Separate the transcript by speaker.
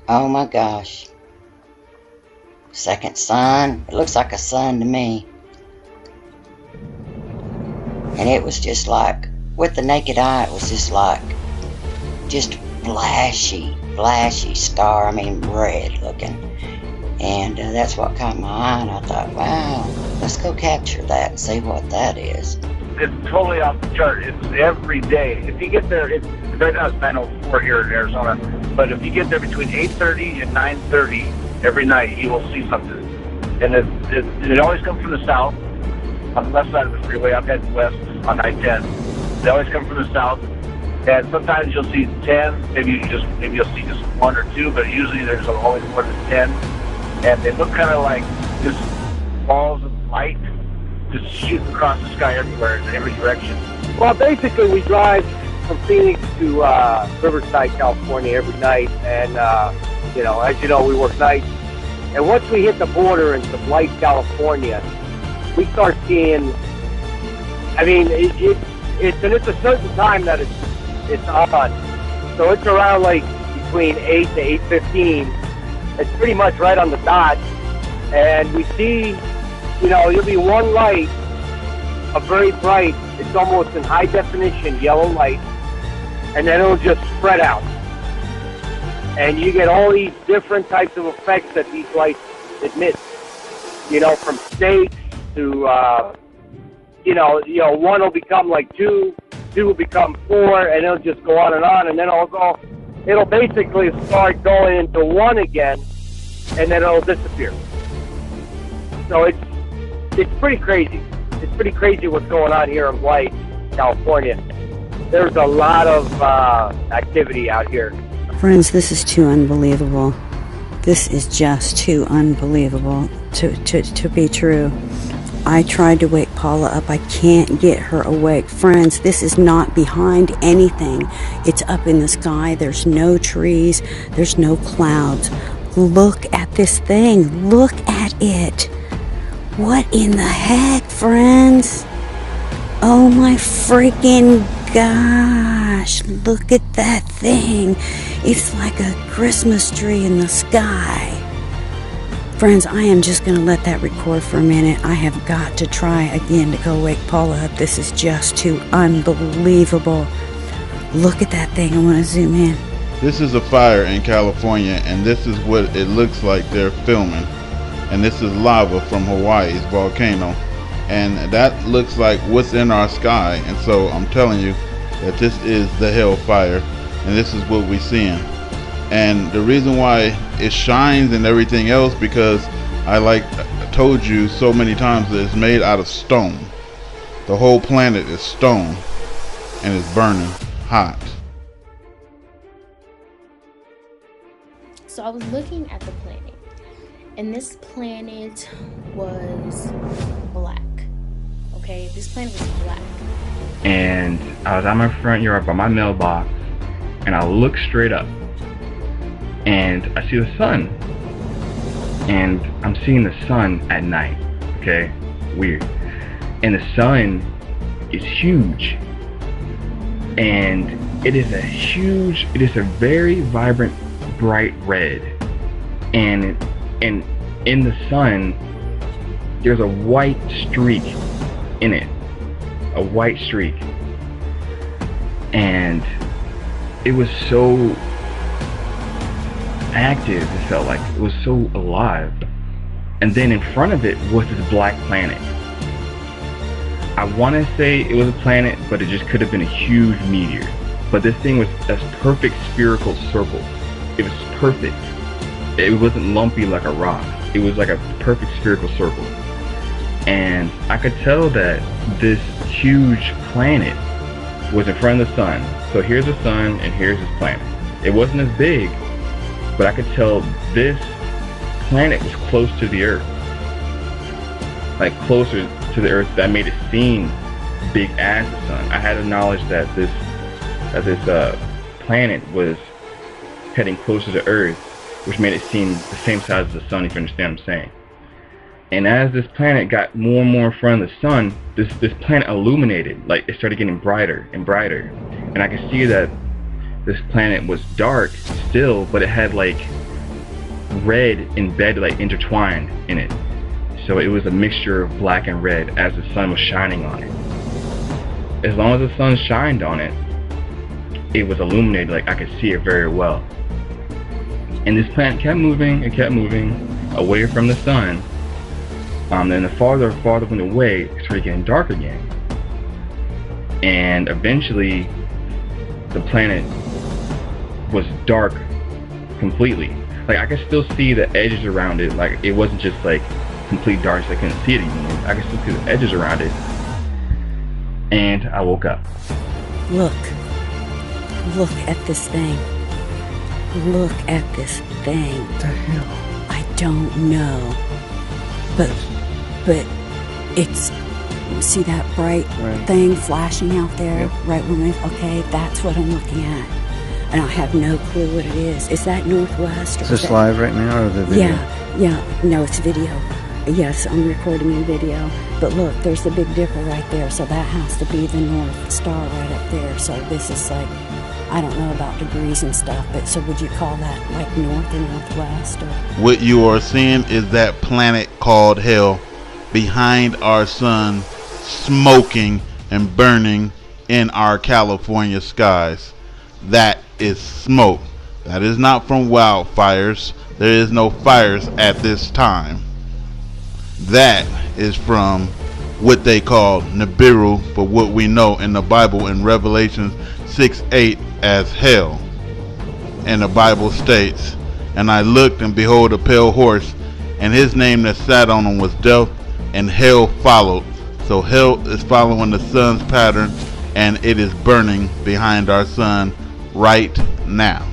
Speaker 1: Oh my gosh. Second sun. It looks like a sun to me. And it was just like, with the naked eye, it was just like, just flashy star. I mean, red looking. And that's what caught my eye, and I thought, wow, let's go capture that and see what that is.
Speaker 2: It's totally off the chart. It's every day. If you get there, it's right now it's 9:04 here in Arizona, but if you get there between 8:30 and 9:30 every night, you will see something. And it always comes from the south, on the left side of the freeway. I'm heading west on I-10. They always come from the south, and sometimes you'll see 10. Maybe you'll see just one or two, but usually there's always more than 10. And they look kind of like just balls of light just shooting across the sky everywhere in every direction.
Speaker 3: Well, basically, we drive from Phoenix to Riverside, California every night, and as you know, we work nights. And once we hit the border into Blight, California, we start seeing. I mean, it's a certain time that it's on. So it's around like between 8 to 8:15. It's pretty much right on the dot, and we see. You'll be one light, a very bright, it's almost in high definition yellow light, and then it'll just spread out. And you get all these different types of effects that these lights emit. From states to, one will become like two will become four, and it'll just go on, and then it'll basically start going into one again, and then it'll disappear. So it's pretty crazy. It's pretty crazy what's going on here in Blight, California. There's a lot of activity out here.
Speaker 4: Friends, this is too unbelievable. This is just too unbelievable to be true. I tried to wake Paula up. I can't get her awake. Friends, this is not behind anything. It's up in the sky. There's no trees. There's no clouds. Look at this thing. Look at it. What in the heck, friends? Oh my freaking gosh. Look at that thing. It's like a Christmas tree in the sky. Friends, I am just going to let that record for a minute. I have got to try again to go wake Paula up. This is just too unbelievable. Look at that thing. I want to zoom in.
Speaker 5: This is a fire in California, and this is what it looks like they're filming. And this is lava from Hawaii's volcano, and that looks like what's in our sky. And so I'm telling you that this is the hellfire, and this is what we're seeing. And the reason why it shines and everything else, because I told you so many times that it's made out of stone. The whole planet is stone, and it's burning hot.
Speaker 6: So I was looking at the planet, and this planet was black. Okay, this planet was black.
Speaker 7: And I was at my front yard by my mailbox, and I look straight up, and I see the sun. And I'm seeing the sun at night. Okay, weird. And the sun is huge. And it is a very vibrant, bright red. And in the sun, there's a white streak in it. A white streak. And it was so active, it felt like. It was so alive. And then in front of it was this black planet. I want to say it was a planet, but it just could have been a huge meteor. But this thing was a perfect spherical circle. It was perfect. It wasn't lumpy like a rock. It was like a perfect spherical circle. And I could tell that this huge planet was in front of the sun. So here's the sun and here's this planet. It wasn't as big, but I could tell this planet was close to the Earth. Like closer to the Earth, that made it seem big as the sun. I had the knowledge that this planet was heading closer to Earth, which made it seem the same size as the sun, if you understand what I'm saying. And as this planet got more and more in front of the sun, this planet illuminated, like it started getting brighter and brighter. And I could see that this planet was dark still, but it had like red embedded, like intertwined in it. So it was a mixture of black and red as the sun was shining on it. As long as the sun shined on it, it was illuminated, like I could see it very well. And this planet kept moving, it kept moving away from the sun. Then the farther and farther went away, it started getting dark again. And eventually, the planet was dark completely. Like I could still see the edges around it. Like it wasn't just like complete darkness. I couldn't see it anymore. I could still see the edges around it. And I woke up.
Speaker 4: Look at this thing. Look at this thing.
Speaker 8: What the hell?
Speaker 4: I don't know. But it's, see that bright thing flashing out there? Yep. Right when we, okay, that's what I'm looking at. And I have no clue what it is. Is that northwest? Or
Speaker 8: is this live right now or the video?
Speaker 4: Yeah. No, it's video. Yes, I'm recording in video. But look, there's the Big Dipper right there. So that has to be the North Star right up there. So this is like, I don't know about degrees and stuff, but so would you call that like north or northwest? Or?
Speaker 5: What you are seeing is that planet called Hell behind our sun, smoking and burning in our California skies. That is smoke. That is not from wildfires. There is no fires at this time. That is from what they call Nibiru, but what we know in the Bible in Revelation 6:8 as hell. And the Bible states, and I looked, and behold a pale horse, and his name that sat on him was Death, and hell followed. So hell is following the sun's pattern, and it is burning behind our sun right now.